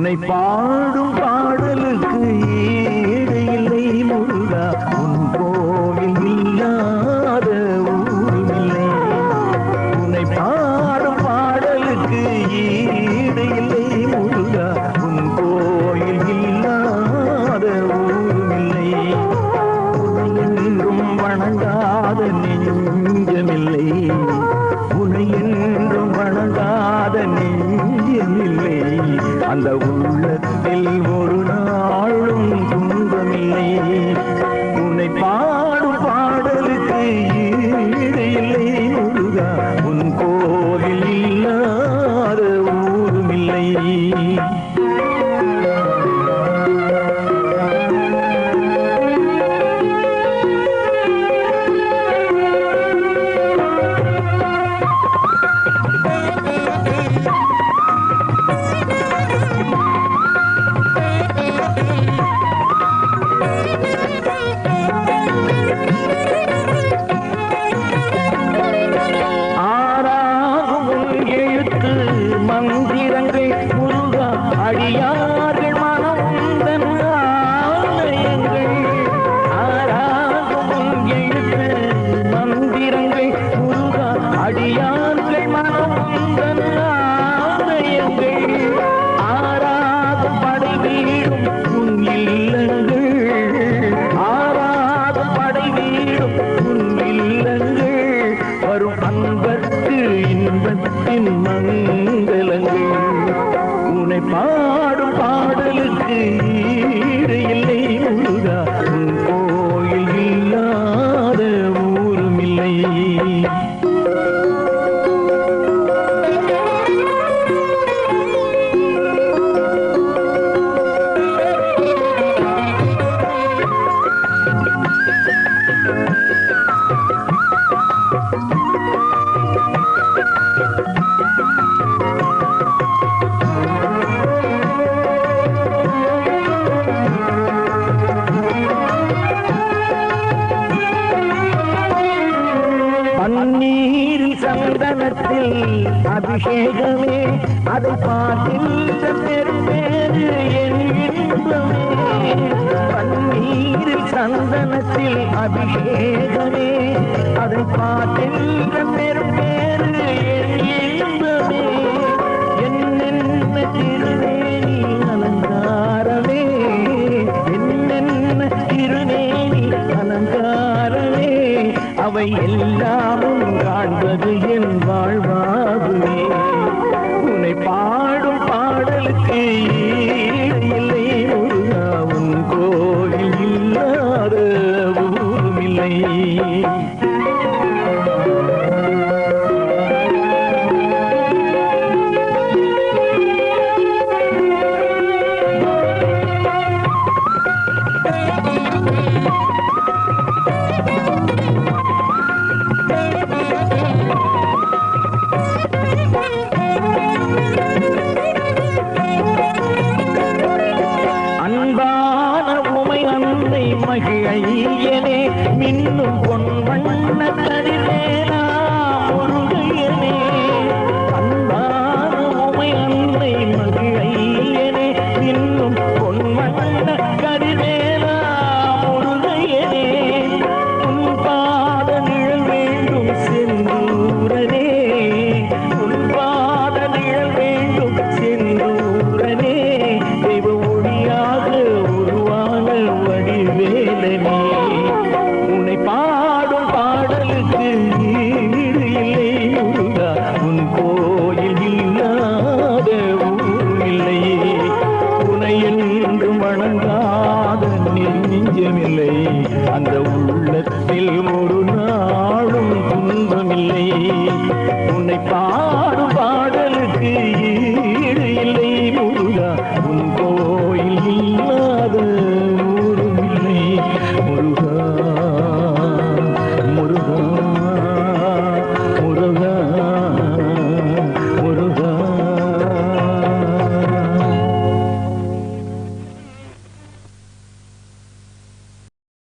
உன்னை பாடும் பாடலுக்கு ஈடு இல்லை முருகா உன் கோவில் இல்லாத ஊருமில்லை உன்னை பாடும் பாடலுக்கு ஈடு இல்லை முருகா உன் கோயில் இல்லாத ஊருமில்லை உன்னை என்றும் வணங்காத நெஞ்சமில்லை உன்னை என்றும் வணங்காத நெஞ்சமில்லை அந்த உள்ளத்தில் ஒரு நாளும் துன்பமில்லை உன்னை பாடும் பாடலுக்கு ஈடு இல்லை முருகா உன் கோவில் இல்லாத ஊருமில்லை மந்திரங்கள் முருகா அடியார்கள் மனம் உந்தன் ஆலயங்கள் ஆராகும் எழுத்து மந்திரங்கள் முருகா அடியார்கள் மனம் உந்தன் ஆலயங்கள் ஆராகும் படை வீடும் உன் இல்லங்கள் ஆராகும் படை வீடும் உன் இல்லங்கள் வரும் அன்பர்க்கு இன்பத்தின் மங்களங்கள் உன்னை பாடும் பாடலுக்கு ஈடு இல்லை முருகா உன் கோயில் இல்லாத ஊருமில்லை பன்னீர் சந்தனத்தில் அபிஷேகமே அதை பார்க்கின்ற பெரும்பேறு என் இன்பமே பன்னீர் சந்தனத்தில் அபிஷேகமே அதை பார்க்கின்ற பெரும்பேறு என் இன்பமே என்னென்ன திருவேணி அலங்காரமே என்னென்ன திருவேணி அலங்காரமே அவை எல்லாமும் காண்பது என் வாழ்வாகுமே உன்னை பாடும் பாடலுக்கு ஈடு இல்லை முருகா உன் கோயில் இல்லாத ஊருமில்லை அன்பான உமை அன்னை மகிழையனே மின்னும் பொன் வண்ண கதிரே